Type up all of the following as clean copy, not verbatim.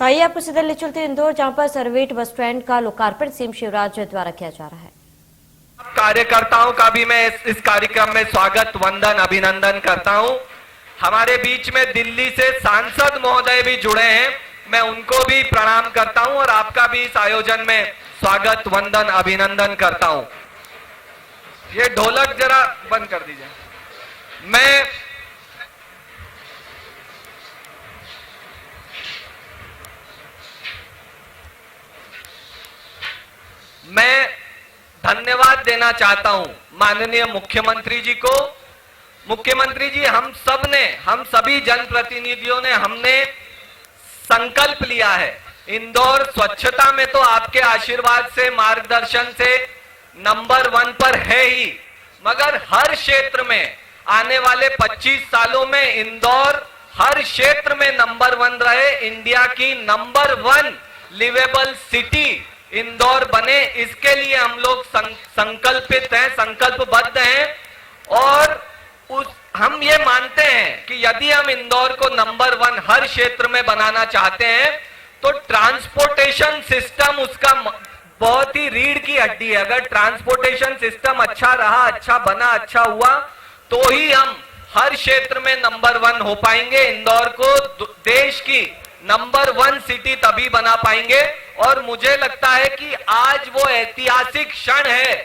तो आइए आपको सीधे ले चलते इंदौर, जहां पर सरवेट बस स्टैंड का लोकार्पण सीएम शिवराज द्वारा किया जा रहा है। कार्यकर्ताओं का भी मैं इस कार्यक्रम में स्वागत, वंदन, अभिनंदन करता हूं। हमारे बीच में दिल्ली से सांसद महोदय भी जुड़े हैं, मैं उनको भी प्रणाम करता हूं और आपका भी इस आयोजन में स्वागत, वंदन, अभिनंदन करता हूं। ये ढोलक जरा बंद कर दीजिए। मैं धन्यवाद देना चाहता हूं माननीय मुख्यमंत्री जी को। मुख्यमंत्री जी, हम सभी जनप्रतिनिधियों ने हमने संकल्प लिया है। इंदौर स्वच्छता में तो आपके आशीर्वाद से, मार्गदर्शन से नंबर 1 पर है ही, मगर हर क्षेत्र में आने वाले 25 सालों में इंदौर हर क्षेत्र में नंबर 1 रहे। इंडिया की नंबर 1 लिवेबल सिटी इंदौर बने, इसके लिए हम लोग संकल्पित हैं, संकल्पबद्ध हैं। और हम ये मानते हैं कि यदि हम इंदौर को नंबर 1 हर क्षेत्र में बनाना चाहते हैं तो ट्रांसपोर्टेशन सिस्टम उसका बहुत ही रीढ़ की हड्डी है। अगर ट्रांसपोर्टेशन सिस्टम अच्छा रहा, अच्छा बना, अच्छा हुआ, तो ही हम हर क्षेत्र में नंबर 1 हो पाएंगे। इंदौर को देश की नंबर 1 सिटी तभी बना पाएंगे। और मुझे लगता है कि आज वो ऐतिहासिक क्षण है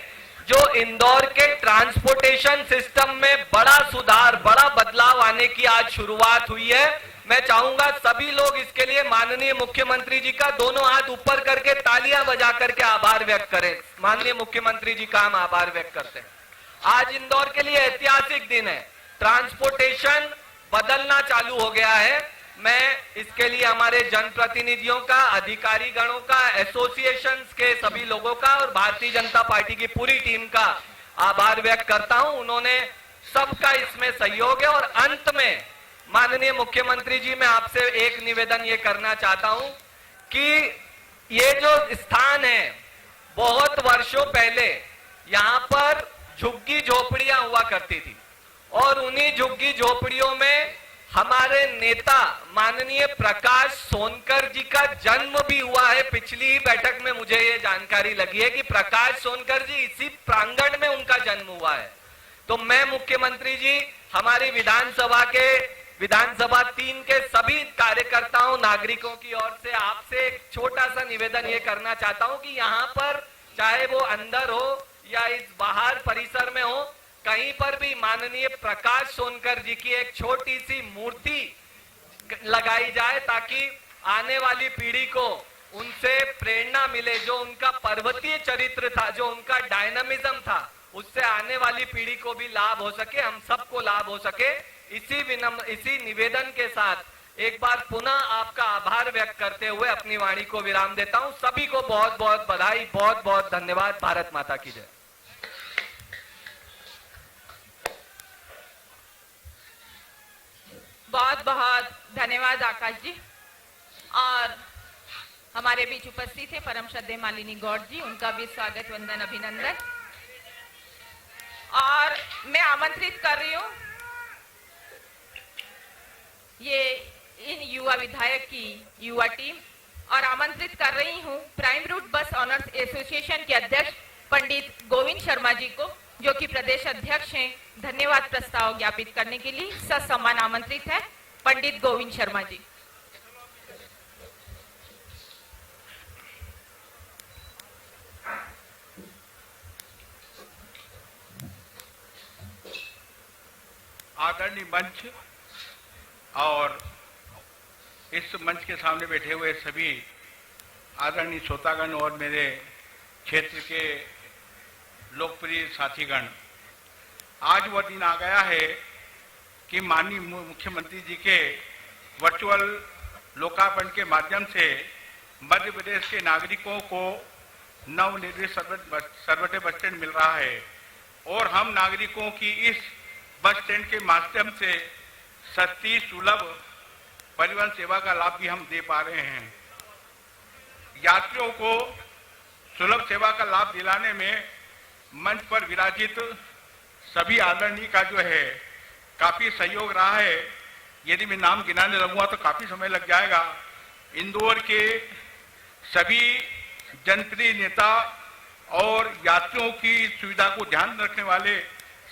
जो इंदौर के ट्रांसपोर्टेशन सिस्टम में बड़ा सुधार, बड़ा बदलाव आने की आज शुरुआत हुई है। मैं चाहूंगा सभी लोग इसके लिए माननीय मुख्यमंत्री जी का दोनों हाथ ऊपर करके तालियां बजा करके आभार व्यक्त करें। माननीय मुख्यमंत्री जी का हम आभार व्यक्त करते हैं। आज इंदौर के लिए ऐतिहासिक दिन है, ट्रांसपोर्टेशन बदलना चालू हो गया है। मैं इसके लिए हमारे जनप्रतिनिधियों का, अधिकारी गणों का, एसोसिएशंस के सभी लोगों का और भारतीय जनता पार्टी की पूरी टीम का आभार व्यक्त करता हूं। उन्होंने सबका इसमें सहयोग है। और अंत में माननीय मुख्यमंत्री जी, मैं आपसे एक निवेदन ये करना चाहता हूं कि ये जो स्थान है, बहुत वर्षों पहले यहां पर झुग्गी झोपड़ियां हुआ करती थी और उन्हीं झुग्गी झोपड़ियों में हमारे नेता माननीय प्रकाश सोनकर जी का जन्म भी हुआ है। पिछली ही बैठक में मुझे ये जानकारी लगी है कि प्रकाश सोनकर जी इसी प्रांगण में उनका जन्म हुआ है। तो मैं मुख्यमंत्री जी, हमारी विधानसभा 3 के सभी कार्यकर्ताओं, नागरिकों की ओर से आपसे एक छोटा सा निवेदन ये करना चाहता हूं कि यहाँ पर चाहे वो अंदर हो या इस बाहर परिसर में हो, कहीं पर भी माननीय प्रकाश सोनकर जी की एक छोटी सी मूर्ति लगाई जाए ताकि आने वाली पीढ़ी को उनसे प्रेरणा मिले। जो उनका पर्वतीय चरित्र था, जो उनका डायनामिज्म था, उससे आने वाली पीढ़ी को भी लाभ हो सके, हम सबको लाभ हो सके। इसी निवेदन के साथ एक बार पुनः आपका आभार व्यक्त करते हुए अपनी वाणी को विराम देता हूं। सभी को बहुत बहुत बधाई, बहुत बहुत धन्यवाद। भारत माता की जय। बहुत बहुत धन्यवाद आकाश जी। और हमारे बीच उपस्थित है परम श्रद्धेय मालिनी गौड़ जी, उनका भी स्वागत, वंदन, अभिनंदन। और मैं आमंत्रित कर रही हूं ये इन युवा विधायक की युवा टीम, और आमंत्रित कर रही हूं प्राइम रूट बस ऑनर्स एसोसिएशन के अध्यक्ष पंडित गोविंद शर्मा जी को, जो कि प्रदेश अध्यक्ष हैं। धन्यवाद प्रस्ताव ज्ञापित करने के लिए ससम्मान आमंत्रित है पंडित गोविंद शर्मा जी। आदरणीय मंच और इस मंच के सामने बैठे हुए सभी आदरणीय श्रोतागण और मेरे क्षेत्र के लोकप्रिय साथीगण, आज वह दिन आ गया है कि माननीय मुख्यमंत्री जी के वर्चुअल लोकार्पण के माध्यम से मध्य प्रदेश के नागरिकों को नवनिर्मित सरवटे बस स्टैंड मिल रहा है और हम नागरिकों की इस बस स्टैंड के माध्यम से सस्ती सुलभ परिवहन सेवा का लाभ भी हम दे पा रहे हैं। यात्रियों को सुलभ सेवा का लाभ दिलाने में मंच पर विराजित सभी आदरणीय का जो है काफी सहयोग रहा है। यदि मैं नाम गिनाने लगूंगा तो काफी समय लग जाएगा, इंदौर के सभी जनप्रतिनिधि नेता और यात्रियों की सुविधा को ध्यान में रखने वाले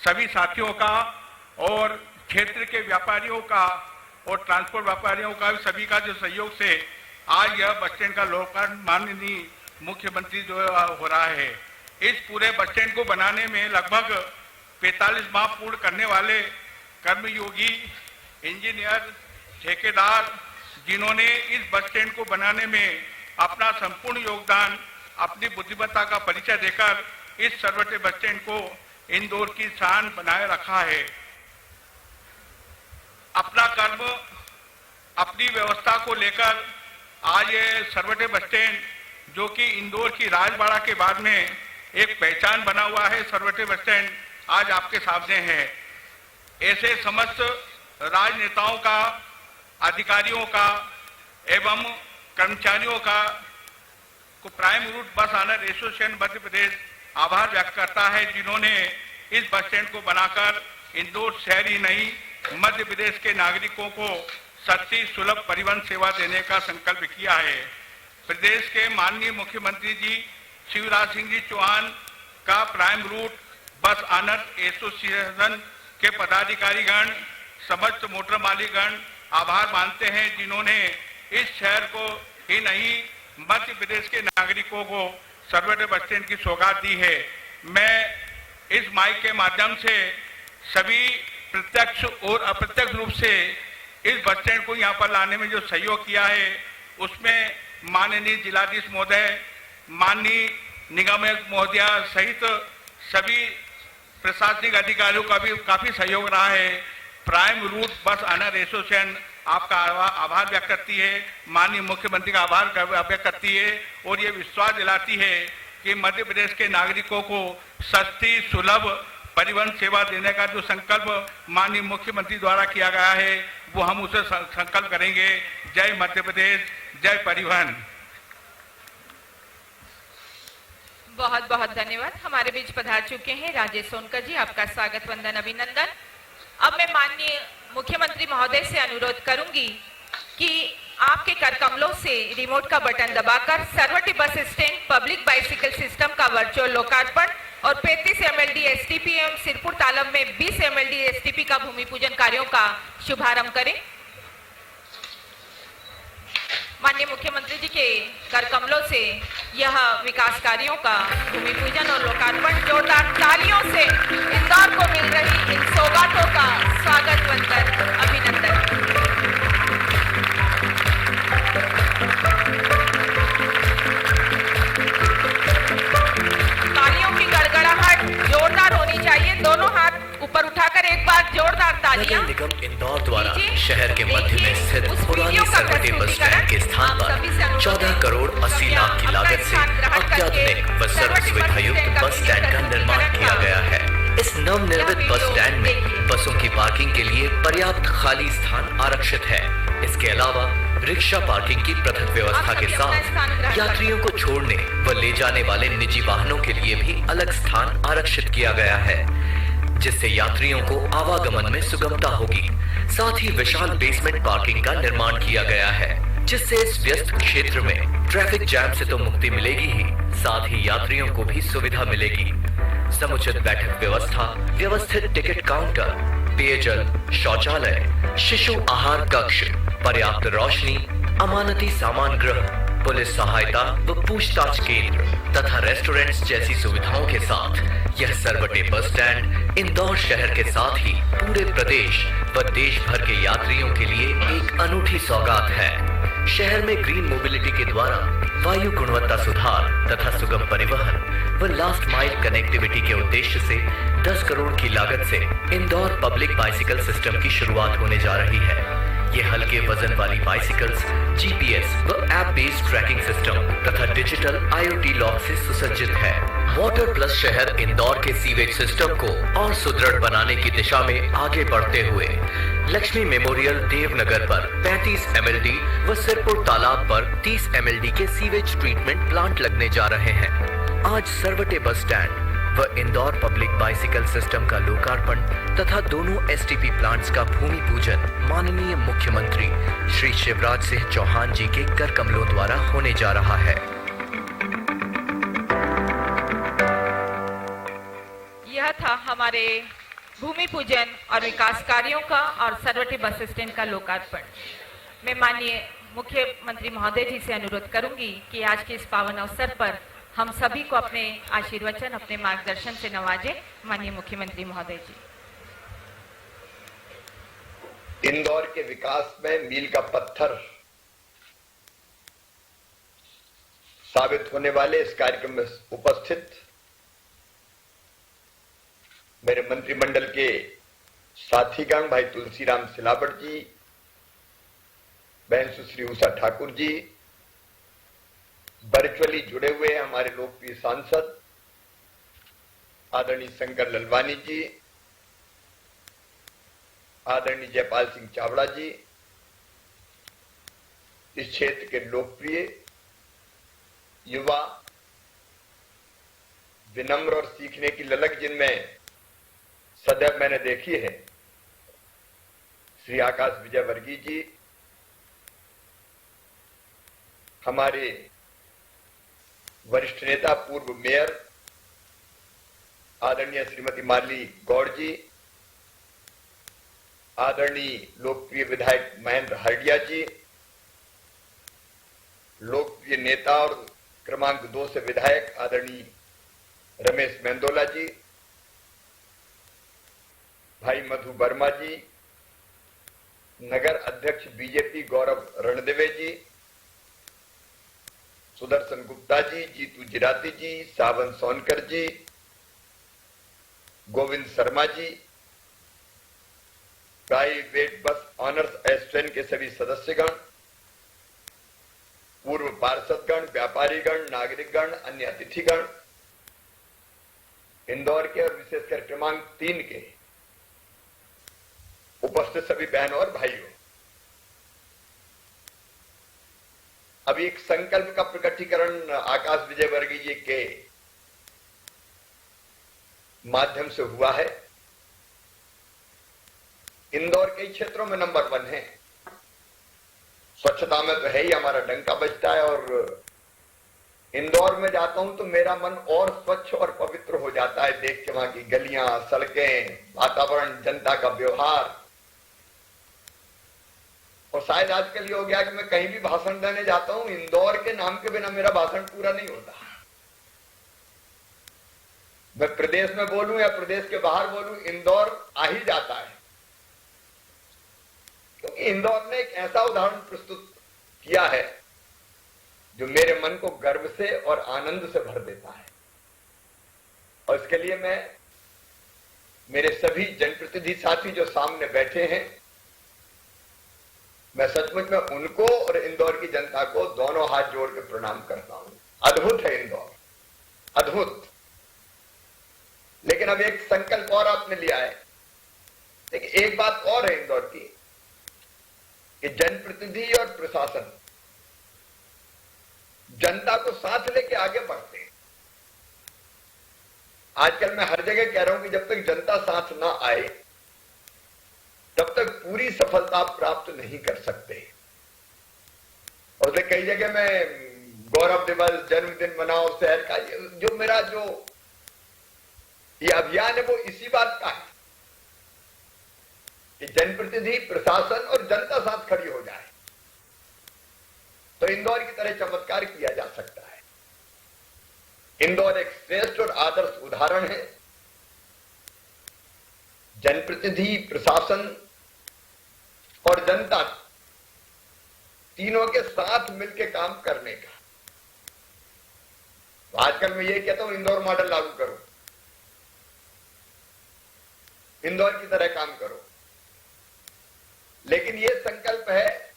सभी साथियों का और क्षेत्र के व्यापारियों का और ट्रांसपोर्ट व्यापारियों का सभी का जो सहयोग से आज यह बस स्टैंड का लोकार्पण माननीय मुख्यमंत्री जो हो रहा है। इस पूरे बस स्टैंड को बनाने में लगभग 45 माह पूर्ण करने वाले कर्मयोगी इंजीनियर ठेकेदार जिन्होंने इस बस स्टैंड को बनाने में अपना संपूर्ण योगदान अपनी बुद्धिमत्ता का परिचय देकर इस सर्वोच्च बस स्टैंड को इंदौर की शान बनाए रखा है। अपना कर्म अपनी व्यवस्था को लेकर आज ये सर्वोच्च बस स्टैंड जो कि इंदौर की राजबाड़ा के बाद में एक पहचान बना हुआ है, सर्वोच्च बस स्टैंड आज आपके सामने है। ऐसे समस्त राजनेताओं का, अधिकारियों का एवं कर्मचारियों का को प्राइम रूट बस ऑनर एसोसिएशन मध्य प्रदेश आभार व्यक्त करता है, जिन्होंने इस बस स्टैंड को बनाकर इंदौर शहर ही नहीं मध्य प्रदेश के नागरिकों को सस्ती सुलभ परिवहन सेवा देने का संकल्प किया है। प्रदेश के माननीय मुख्यमंत्री जी शिवराज सिंह जी चौहान का प्राइम रूट बस ऑनर एसोसिएशन के पदाधिकारीगण, समस्त मोटर मालिकगण आभार मानते हैं, जिन्होंने इस शहर को ही नहीं मध्य प्रदेश के नागरिकों को सर्वोच्च बस स्टैंड की सौगात दी है। मैं इस माइक के माध्यम से सभी प्रत्यक्ष और अप्रत्यक्ष रूप से इस बस स्टैंड को यहाँ पर लाने में जो सहयोग किया है, उसमें माननीय जिलाधीश महोदय, माननीय निगम महोदया सहित सभी प्रशासनिक अधिकारियों का भी काफी सहयोग रहा है। प्राइम रूट बस ऑनर एसोसिएशन आपका आभार व्यक्त करती है, माननीय मुख्यमंत्री का आभार व्यक्त करती है और ये विश्वास दिलाती है कि मध्य प्रदेश के नागरिकों को सस्ती सुलभ परिवहन सेवा देने का जो संकल्प माननीय मुख्यमंत्री द्वारा किया गया है, वो हम उसे संकल्प करेंगे। जय मध्य प्रदेश, जय परिवहन। बहुत बहुत धन्यवाद। हमारे बीच पधार चुके हैं राजेश सोनकर जी, आपका स्वागत वंदन अभिनंदन। अब मैं माननीय मुख्यमंत्री महोदय से अनुरोध करूंगी कि आपके कर कमलों से रिमोट का बटन दबाकर सर्वोच्च bus stand public bicycle system का वर्चुअल लोकार्पण और 35 MLD STP एवं सिरपुर तालब में 20 MLD STP का भूमि पूजन कार्यों का शुभारंभ करें। माननीय मुख्यमंत्री जी के कर कमलों से यह विकास कार्यों का भूमि पूजन और लोकार्पण जोरदार तालियों से इंदौर को मिल रही इन सौगातों का स्वागत वंदन अभिनंदन। तालियों की गड़गड़ाहट जोरदार होनी चाहिए। दोनों हाथ ऊपर उठाकर एक बार जोरदार तालियां। नगर निगम इंदौर द्वारा शहर के मध्य में स्थित पुरानी सर्वोच्च बस स्टैंड के स्थान पर 14 करोड़ 80 लाख की लागत से अत्याधुनिक व सर्व सुविधायुक्त बस स्टैंड का निर्माण किया गया है। इस नवनिर्मित बस स्टैंड में बसों की पार्किंग के लिए पर्याप्त खाली स्थान आरक्षित है। इसके अलावा रिक्शा पार्किंग की पृथक व्यवस्था के साथ यात्रियों को छोड़ने व ले जाने वाले निजी वाहनों के लिए भी अलग स्थान आरक्षित किया गया है, जिससे यात्रियों को आवागमन में सुगमता होगी। साथ ही विशाल बेसमेंट पार्किंग का निर्माण किया गया है, जिससे इस व्यस्त क्षेत्र में ट्रैफिक जैम से तो मुक्ति मिलेगी ही, साथ ही यात्रियों को भी सुविधा मिलेगी। समुचित बैठक व्यवस्था, व्यवस्थित टिकट काउंटर, पेयजल, शौचालय, शिशु आहार कक्ष, पर्याप्त रोशनी, अमानती सामान गृह, पुलिस सहायता व पूछताछ केंद्र तथा रेस्टोरेंट्स जैसी सुविधाओं के साथ यह सर्वोच्च बस स्टैंड इंदौर शहर के साथ ही पूरे प्रदेश व देश भर के यात्रियों के लिए एक अनूठी सौगात है। शहर में ग्रीन मोबिलिटी के द्वारा वायु गुणवत्ता सुधार तथा सुगम परिवहन व लास्ट माइल कनेक्टिविटी के उद्देश्य से 10 करोड़ की लागत से इंदौर पब्लिक बाइसिकल सिस्टम की शुरुआत होने जा रही है। ये हल्के वजन वाली बाइसिकल्स जीपीएस व ऐप बेस्ड ट्रैकिंग सिस्टम तथा डिजिटल IoT लॉक से सुसज्जित है। वाटर प्लस शहर इंदौर के सीवेज सिस्टम को और सुदृढ़ बनाने की दिशा में आगे बढ़ते हुए लक्ष्मी मेमोरियल देवनगर पर 35 MLD व सिरपुर तालाब पर 30 MLD के सीवेज ट्रीटमेंट प्लांट लगने जा रहे हैं। आज सर्वोच्च बस स्टैंड व इंदौर पब्लिक बाइसिकल सिस्टम का लोकार्पण तथा दोनों एसटीपी प्लांट्स का भूमि पूजन माननीय मुख्यमंत्री श्री शिवराज सिंह चौहान जी के कर कमलों द्वारा होने जा रहा है। यह था हमारे भूमि पूजन और विकास कार्यों का और सरवटी बस स्टैंड का लोकार्पण। मैं माननीय मुख्यमंत्री महोदय जी से अनुरोध करूंगी कि आज के इस पावन अवसर पर हम सभी को अपने आशीर्वचन, अपने मार्गदर्शन से नवाजें। माननीय मुख्यमंत्री महोदय जी। इंदौर के विकास में मील का पत्थर साबित होने वाले इस कार्यक्रम में उपस्थित मेरे मंत्रिमंडल के साथीगण, भाई तुलसीराम सिलावट जी, बहन सुश्री उषा ठाकुर जी, वर्चुअली जुड़े हुए हमारे लोकप्रिय सांसद आदरणीय शंकर ललवानी जी, आदरणीय जयपाल सिंह चावड़ा जी, इस क्षेत्र के लोकप्रिय युवा, विनम्र और सीखने की ललक जिनमें सदैव मैंने देखी है, श्री आकाश विजयवर्गीय जी, हमारे वरिष्ठ नेता पूर्व मेयर आदरणीय श्रीमती माली गौड़ जी, आदरणीय लोकप्रिय विधायक महेंद्र हरडिया जी, लोकप्रिय नेता और क्रमांक 2 से विधायक आदरणीय रमेश मेंदोला जी, भाई मधु वर्मा जी, नगर अध्यक्ष बीजेपी गौरव रणदेवे जी, सुदर्शन गुप्ता जी, जीतू जिराती जी, सावन सोनकर जी, Govind Sharma ji, private bus owners association के सभी सदस्यगण, पूर्व पार्षदगण, व्यापारीगण, नागरिकगण, अन्य अतिथिगण, इंदौर के और विशेषकर क्रमांक 3 के उपस्थित सभी बहनों और भाइयों, अभी एक संकल्प का प्रकटीकरण आकाश विजयवर्गीय जी के माध्यम से हुआ है। इंदौर कई क्षेत्रों में नंबर 1 है, स्वच्छता में तो है ही, हमारा डंका बजता है, और इंदौर में जाता हूं तो मेरा मन और स्वच्छ और पवित्र हो जाता है देख के वहां की गलियां, सड़कें, वातावरण, जनता का व्यवहार। और शायद आजकल ये हो गया कि मैं कहीं भी भाषण देने जाता हूं, इंदौर के नाम के बिना मेरा भाषण पूरा नहीं होता। मैं प्रदेश में बोलूं या प्रदेश के बाहर बोलूं, इंदौर आ ही जाता है, क्योंकि इंदौर ने एक ऐसा उदाहरण प्रस्तुत किया है जो मेरे मन को गर्व से और आनंद से भर देता है। और इसके लिए मैं मेरे सभी जनप्रतिनिधि साथी जो सामने बैठे हैं, मैं सचमुच में उनको और इंदौर की जनता को दोनों हाथ जोड़ के प्रणाम करता हूं। अद्भुत है इंदौर, अद्भुत। लेकिन अब एक संकल्प और आपने लिया है। लेकिन एक बात और है इंदौर की कि जनप्रतिनिधि और प्रशासन जनता को साथ लेके आगे बढ़ते हैं। आजकल मैं हर जगह कह रहा हूं कि जब तक जनता साथ ना आए तब तक पूरी सफलता प्राप्त नहीं कर सकते। और कई जगह में गौरव दिवस, जन्मदिन मनाओ शहर का, जो मेरा जो ये अभियान है वो इसी बात का है कि जनप्रतिनिधि, प्रशासन और जनता साथ खड़ी हो जाए तो इंदौर की तरह चमत्कार किया जा सकता है। इंदौर एक श्रेष्ठ और आदर्श उदाहरण है जनप्रतिनिधि, प्रशासन और जनता तीनों के साथ मिलकर काम करने का। तो आजकल मैं ये कहता हूं इंदौर मॉडल लागू करो, इंदौर की तरह काम करो। लेकिन ये संकल्प है,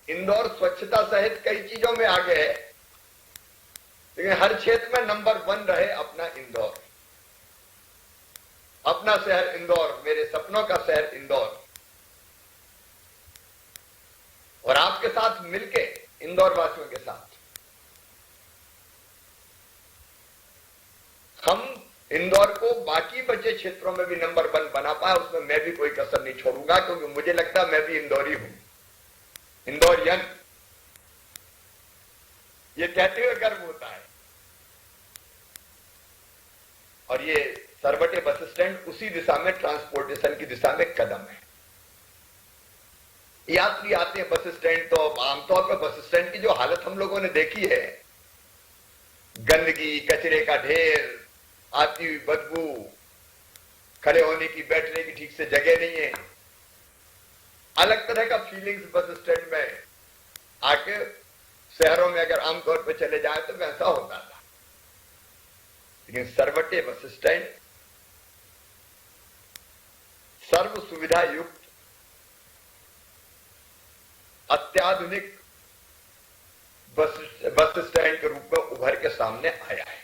इंदौर स्वच्छता सहित कई चीजों में आगे है, लेकिन हर क्षेत्र में नंबर 1 रहे अपना इंदौर, अपना शहर इंदौर, मेरे सपनों का शहर इंदौर। और आपके साथ मिलके, इंदौर वासियों के साथ हम इंदौर को बाकी बचे क्षेत्रों में भी नंबर 1 बना पाए, उसमें मैं भी कोई कसर नहीं छोड़ूंगा, क्योंकि मुझे लगता है मैं भी इंदौरी हूं, इंदौरियन। ये कहते हुए गर्व होता है। और ये सरवटे बस स्टैंड उसी दिशा में, ट्रांसपोर्टेशन की दिशा में कदम है। यात्री आते हैं बस स्टैंड, तो आमतौर पर बस स्टैंड की जो हालत हम लोगों ने देखी है, गंदगी, कचरे का ढेर, आती हुई बदबू, खड़े होने की, बैठने की ठीक से जगह नहीं है, अलग तरह का फीलिंग्स बस स्टैंड में आके शहरों में अगर आमतौर पर चले जाए तो वैसा होता था। लेकिन सरवटे बस स्टैंड सर्व सुविधा युक्त अत्याधुनिक बस स्टैंड के रूप में उभर के सामने आया है।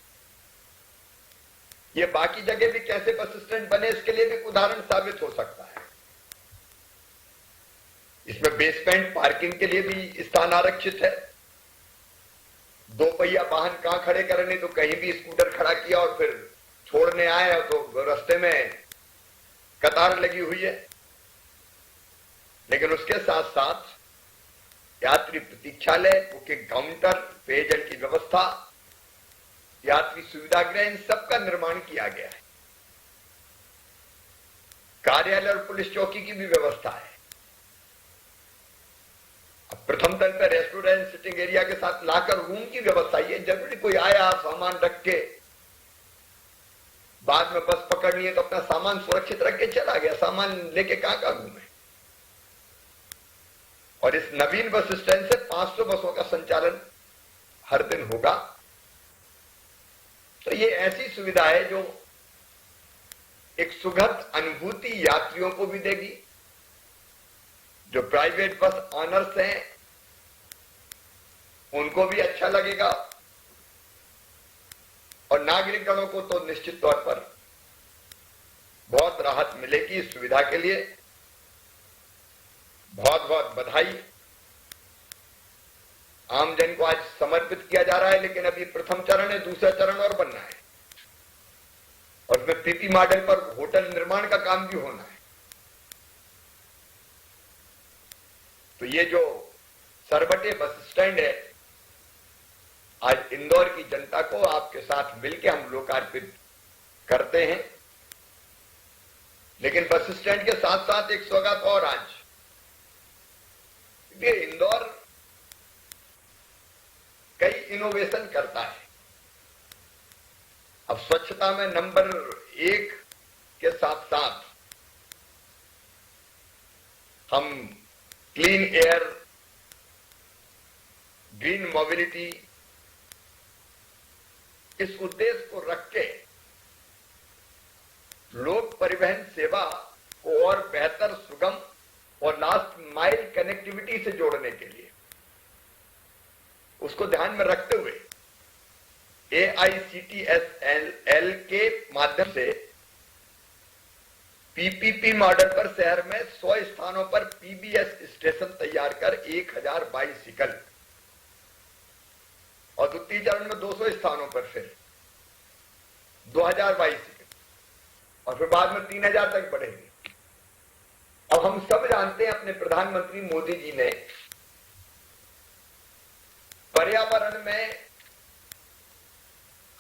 ये बाकी जगह भी कैसे बस स्टैंड बने, इसके लिए भी एक उदाहरण साबित हो सकता है। इसमें बेसमेंट पार्किंग के लिए भी स्थान आरक्षित है। 2 पहिया वाहन कहां खड़े करने, तो कहीं भी स्कूटर खड़ा किया और फिर छोड़ने आए तो रास्ते में कतार लगी हुई है। लेकिन उसके साथ साथ यात्री प्रतीक्षालय, बुकिंग काउंटर, पेयजल की व्यवस्था, यात्री सुविधा गृह, इन सबका निर्माण किया गया है। कार्यालय और पुलिस चौकी की भी व्यवस्था है। अब प्रथम तल पर रेस्टोरेंट, सिटिंग एरिया के साथ लाकर रूम की व्यवस्था। ये जरूरी कोई आया सामान रख के बाद में बस पकड़नी है तो अपना सामान सुरक्षित रख के चला गया, सामान लेके कहां घूमे। और इस नवीन बस स्टैंड से 500 बसों का संचालन हर दिन होगा। तो ये ऐसी सुविधा है जो एक सुखद अनुभूति यात्रियों को भी देगी, जो प्राइवेट बस ऑनर्स हैं उनको भी अच्छा लगेगा, और नागरिकगणों को तो निश्चित तौर पर बहुत राहत मिलेगी। इस सुविधा के लिए बहुत बहुत बधाई। आमजन को आज समर्पित किया जा रहा है, लेकिन अभी प्रथम चरण है, दूसरा चरण और बनना है, और उसमें पीपी मॉडल पर होटल निर्माण का काम भी होना है। तो ये जो सरवटे बस स्टैंड है, आज इंदौर की जनता को आपके साथ मिलकर हम लोकार्पित करते हैं। लेकिन बस स्टैंड के साथ साथ एक सौगात और आज, ये इंदौर कई इनोवेशन करता है। अब स्वच्छता में नंबर 1 के साथ साथ हम क्लीन एयर, ग्रीन मोबिलिटी, इस उद्देश्य को रख के लोक परिवहन सेवा को और बेहतर, सुगम और लास्ट माइल कनेक्टिविटी से जोड़ने के लिए, उसको ध्यान में रखते हुए AICTSL के माध्यम से PPP मॉडल पर शहर में 100 स्थानों पर PBS स्टेशन तैयार कर 1000 बाइसिकल, और द्वितीय चरण में 200 स्थानों पर फिर 2000 बाइसिकल, और फिर बाद में 3000 तक बढ़ेंगे। अब हम सब जानते हैं अपने प्रधानमंत्री मोदी जी ने पर्यावरण में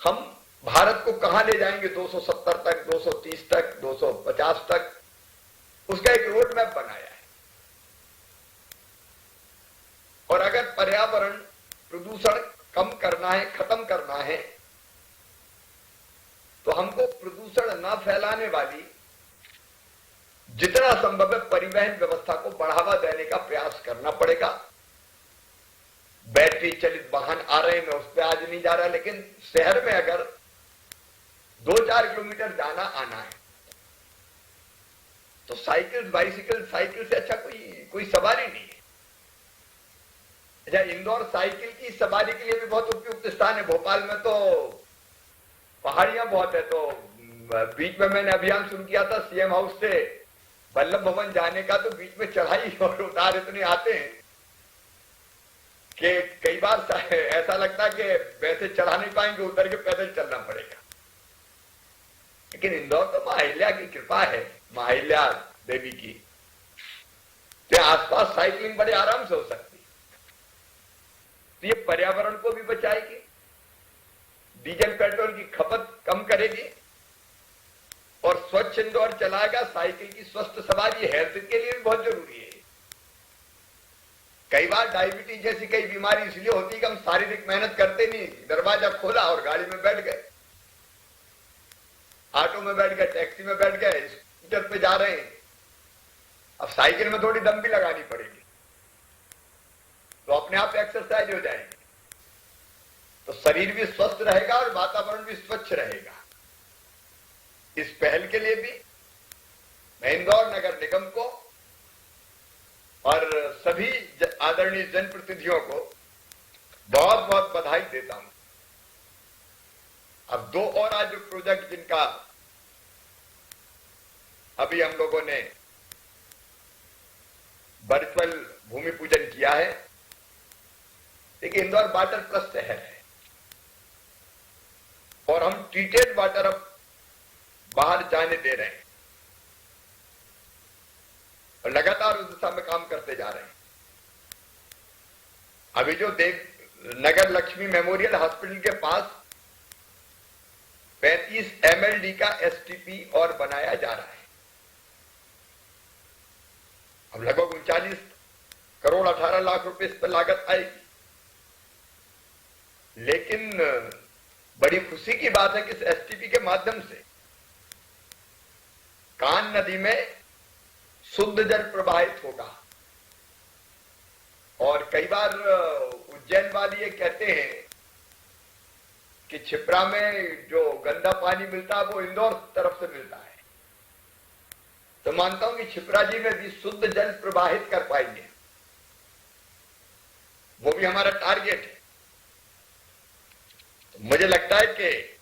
हम भारत को कहां ले जाएंगे, 270 तक, 230 तक, 250 तक, उसका एक रोड मैप बनाया है। और अगर पर्यावरण प्रदूषण कम करना है, खत्म करना है, तो हमको प्रदूषण न फैलाने वाली जितना संभव है परिवहन व्यवस्था को बढ़ावा देने का प्रयास करना पड़ेगा। बैटरी चलित वाहन आ रहे हैं, मैं उस पर आज नहीं जा रहा, लेकिन शहर में अगर 2-4 किलोमीटर जाना आना है तो साइकिल, बाइसिकल, साइकिल से अच्छा कोई सवारी नहीं है। अच्छा, इंदौर साइकिल की सवारी के लिए भी बहुत उपयुक्त स्थान है। भोपाल में तो पहाड़ियां बहुत है, तो बीच में मैंने अभियान शुरू किया था सीएम हाउस से वल्लभ भवन जाने का, तो बीच में चढ़ाई और उतार इतने आते हैं कि कई बार ऐसा लगता है कि वैसे चढ़ा नहीं पाएंगे, उतर के पैदल चलना पड़ेगा। लेकिन इंदौर तो मां अहिल्या की कृपा है, मां अहिल्या देवी की, तो आसपास साइकिलिंग बड़े आराम से हो सकती है। तो ये पर्यावरण को भी बचाएगी, डीजल पेट्रोल की खपत कम करेगी और स्वच्छ इंदौर चलाएगा। साइकिल की स्वस्थ सवारी हेल्थ के लिए भी बहुत जरूरी है। कई बार डायबिटीज जैसी कई बीमारी इसलिए होती है कि हम शारीरिक मेहनत करते नहीं, दरवाजा खोला और गाड़ी में बैठ गए, ऑटो में बैठ गए, टैक्सी में बैठ गए, स्कूटर पे जा रहे हैं। अब साइकिल में थोड़ी दम भी लगानी पड़ेगी, तो अपने आप एक्सरसाइज हो जाएगी, तो शरीर भी स्वस्थ रहेगा और वातावरण भी स्वच्छ रहेगा। इस पहल के लिए भी मैं इंदौर नगर निगम को और सभी आदरणीय जनप्रतिनिधियों को बहुत बहुत बधाई देता हूं। अब दो और आज प्रोजेक्ट जिनका अभी हम लोगों ने वर्चुअल भूमि पूजन किया है। देखिए, इंदौर वाटर प्लस शहर है और हम ट्रीटेड वाटर अब बाहर जाने दे रहे हैं और लगातार उस दिशा में काम करते जा रहे हैं। अभी जो नगर लक्ष्मी मेमोरियल हॉस्पिटल के पास 35 MLD का STP और बनाया जा रहा है। अब लगभग 39 करोड़ 18 लाख रुपए इस पर लागत आएगी। लेकिन बड़ी खुशी की बात है कि इस STP के माध्यम से कान नदी में शुद्ध जल प्रवाहित होगा। और कई बार उज्जैन वाली ये कहते हैं कि छिपरा में जो गंदा पानी मिलता है वो इंदौर तरफ से मिलता है, तो मानता हूं कि छिपरा जी में भी शुद्ध जल प्रवाहित कर पाएंगे, वो भी हमारा टारगेट है। तो मुझे लगता है कि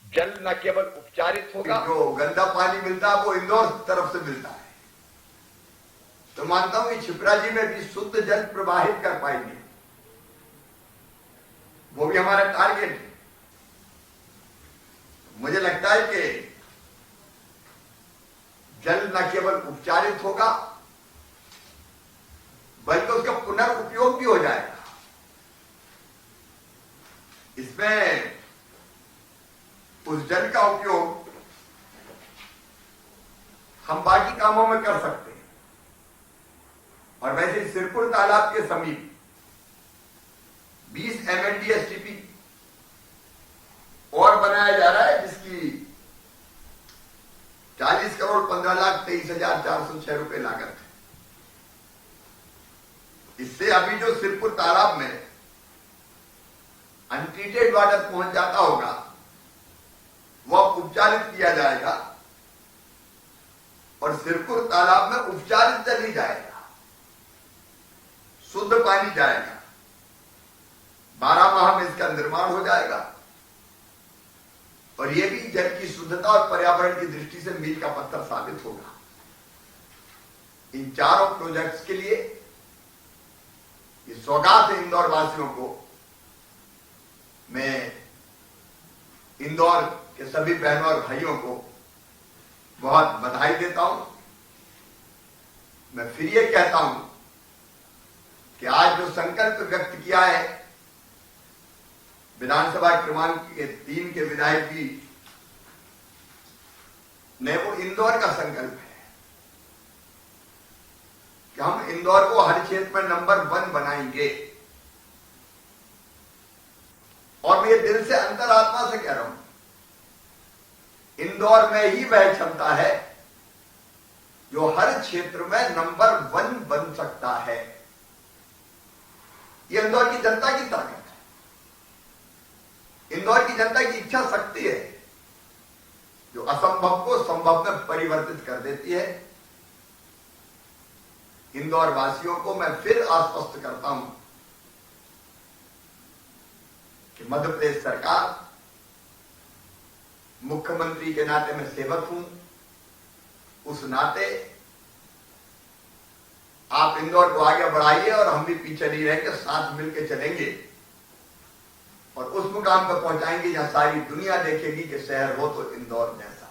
जल न केवल उपचारित होगा, जो गंदा पानी मिलता है वो इंदौर तरफ से मिलता है, तो मानता हूं कि छिपरा जी में भी शुद्ध जल प्रवाहित कर पाएंगे, वो भी हमारा टारगेट है। मुझे लगता है कि जल न केवल उपचारित होगा बल्कि उसका पुनर्उपयोग भी हो जाएगा। इसमें उस जल का उपयोग हम बाकी कामों में कर सकते हैं। और वैसे सिरपुर तालाब के समीप 20 MLD STP और बनाया जा रहा है, जिसकी 40 करोड़ 15,23,406 रुपए लागत है। इससे अभी जो सिरपुर तालाब में अनट्रीटेड वाटर पहुंच जाता होगा वह उपचारित किया जाएगा और सिरपुर तालाब में उपचारित जल ही जाएगा, शुद्ध पानी जाएगा। 12 माह में इसका निर्माण हो जाएगा और यह भी जल की शुद्धता और पर्यावरण की दृष्टि से मील का पत्थर साबित होगा। इन चारों प्रोजेक्ट्स के लिए ये सौगात है इंदौर वासियों को। मैं इंदौर के सभी बहनों और भाइयों को बहुत बधाई देता हूं। मैं फिर ये कहता हूं कि आज जो संकल्प व्यक्त किया है विधानसभा क्रमांक 3 के विधायक जी ने, वो इंदौर का संकल्प है कि हम इंदौर को हर क्षेत्र में नंबर 1 बनाएंगे। और मैं ये दिल से अंतरात्मा से कह रहा हूं, इंदौर में ही वह क्षमता है जो हर क्षेत्र में नंबर 1 बन सकता है। ये इंदौर की जनता की ताकत है, इंदौर की जनता की इच्छा शक्ति है जो असंभव को संभव में परिवर्तित कर देती है। इंदौर वासियों को मैं फिर आश्वस्त करता हूं कि मध्य प्रदेश सरकार, मुख्यमंत्री के नाते मैं सेवक हूं, उस नाते आप इंदौर को आगे बढ़ाइए और हम भी पीछे नहीं रहेंगे, साथ मिलकर चलेंगे और उस मुकाम पर पहुंचाएंगे जहां सारी दुनिया देखेगी कि शहर हो तो इंदौर जैसा।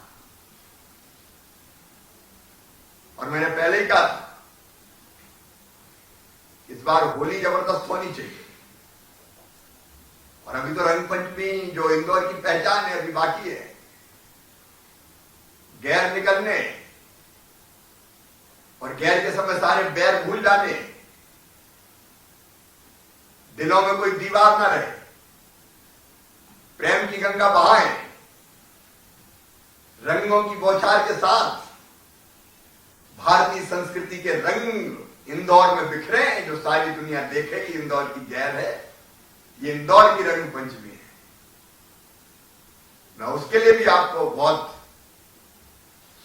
और मैंने पहले ही कहा था, इस बार होली जबरदस्त होनी चाहिए। और अभी तो रंग पंचमी जो इंदौर की पहचान है अभी बाकी है। गैर निकलने और गैर के समय सारे बैर भूल जाने, दिलों में कोई दीवार ना रहे, प्रेम की गंगा बहाएं, रंगों की बौछार के साथ भारतीय संस्कृति के रंग इंदौर में बिखरे, जो सारी दुनिया देखे कि इंदौर की गैर है, ये इंदौर की रंग पंचमी है। मैं उसके लिए भी आपको बहुत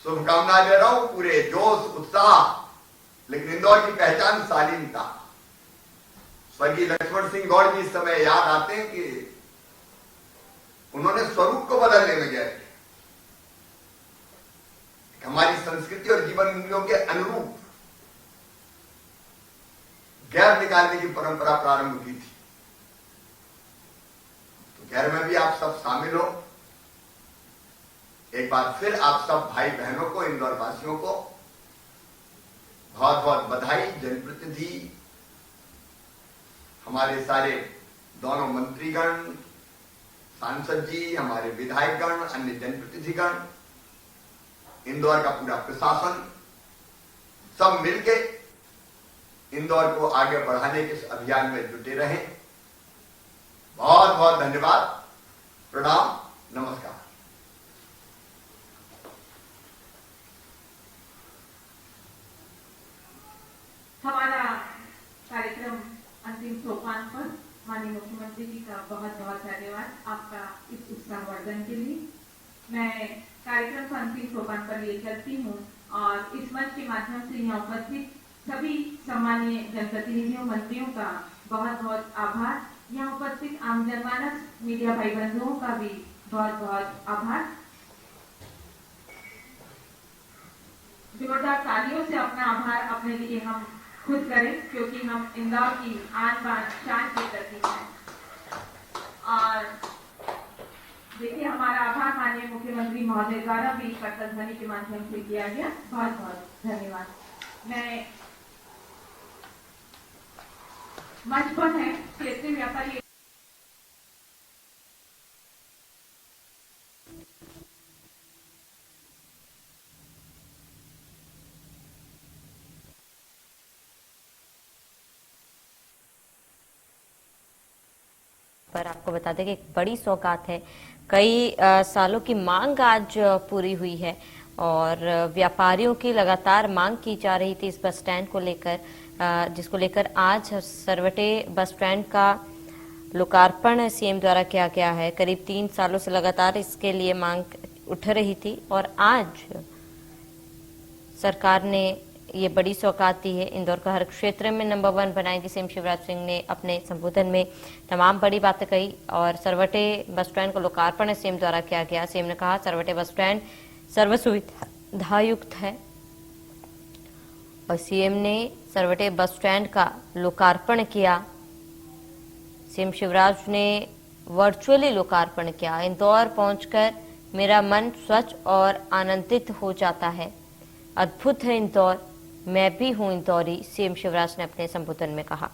शुभकामनाएं दे रहा हूं, पूरे जोश उत्साह। लेकिन इंदौर की पहचान शालीनता। स्वर्गीय लक्ष्मण सिंह गौड़ जी इस समय याद आते हैं कि उन्होंने स्वरूप को बदलने में गए, हमारी संस्कृति और जीवन मूल्यों के अनुरूप गैर निकालने की परंपरा प्रारंभ की थी। तो गैर में भी आप सब शामिल हो। एक बार फिर आप सब भाई बहनों को, इंदौर वासियों को बहुत बहुत बधाई। जनप्रतिनिधि, हमारे सारे दोनों मंत्रीगण, सांसद जी, हमारे विधायकगण, अन्य जनप्रतिनिधिगण, इंदौर का पूरा प्रशासन, सब मिलके इंदौर को आगे बढ़ाने के इस अभियान में जुटे रहें। बहुत बहुत धन्यवाद, प्रणाम, नमस्कार। हमारा कार्यक्रम अंतिम सोपान पर माननीय मुख्यमंत्री जी का बहुत बहुत धन्यवाद आपका इस उत्साहवर्धन के लिए। मैं कार्यक्रम को अंतिम सोपान पर ले चलती हूँ और इस मंच के माध्यम से यहाँ उपस्थित सभी सम्मानीय जनप्रतिनिधियों, मंत्रियों का बहुत बहुत आभार। यहाँ उपस्थित आम जनमानस, मीडिया भाई बंधुओं का भी बहुत बहुत आभार। जोरदार तालियों से अपना आभार अपने लिए हम खुद करें, क्योंकि हम इंदौर की आन बान शान के प्रतीक हैं। और देखिए, हमारा आभार माननीय मुख्यमंत्री महोदय द्वारा भी करतल ध्वनि के माध्यम से किया गया। बहुत बहुत धन्यवाद। मैं मंच पर है क्षेत्रीय व्यापारी पर आपको बता दें कि एक बड़ी सौगात है। कई सालों की मांग आज पूरी हुई है और व्यापारियों की लगातार मांग की जा रही थी इस बस स्टैंड को लेकर, जिसको लेकर आज सरवटे बस स्टैंड का लोकार्पण सीएम द्वारा किया गया है। करीब 3 सालों से लगातार इसके लिए मांग उठ रही थी और आज सरकार ने ये बड़ी सौगात दी है। इंदौर का हर क्षेत्र में नंबर 1 बनाएगी। सीएम शिवराज सिंह ने अपने संबोधन में तमाम बड़ी बातें कही और सरवटे बस स्टैंड को लोकार्पण सीएम द्वारा किया गया। सीएम ने कहा सरवटे बस स्टैंड सर्व सुविधायुक्त है और सीएम ने सरवटे बस स्टैंड का लोकार्पण किया। सीएम शिवराज ने वर्चुअली लोकार्पण किया। इंदौर पहुंचकर मेरा मन स्वच्छ और आनंदित हो जाता है। अद्भुत है इंदौर, मैं भी हूं इंदौरी, सीएम शिवराज ने अपने संबोधन में कहा।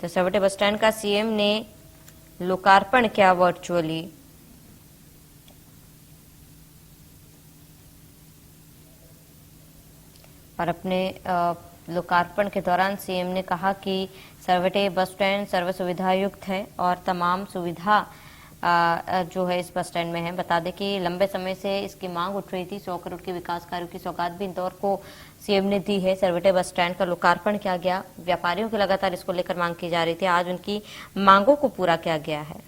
तो सरवटे बस स्टैंड का सीएम ने लोकार्पण किया वर्चुअली। और अपने लोकार्पण के दौरान सीएम ने कहा कि सरवटे बस स्टैंड सर्व सुविधायुक्त है और तमाम सुविधा जो है इस बस स्टैंड में है। बता दें कि लंबे समय से इसकी मांग उठ रही थी। 100 करोड़ के विकास कार्यों की सौगात भी इंदौर को सीएम ने दी है। सरवटे बस स्टैंड का लोकार्पण किया गया। व्यापारियों की लगातार इसको लेकर मांग की जा रही थी। आज उनकी मांगों को पूरा किया गया है।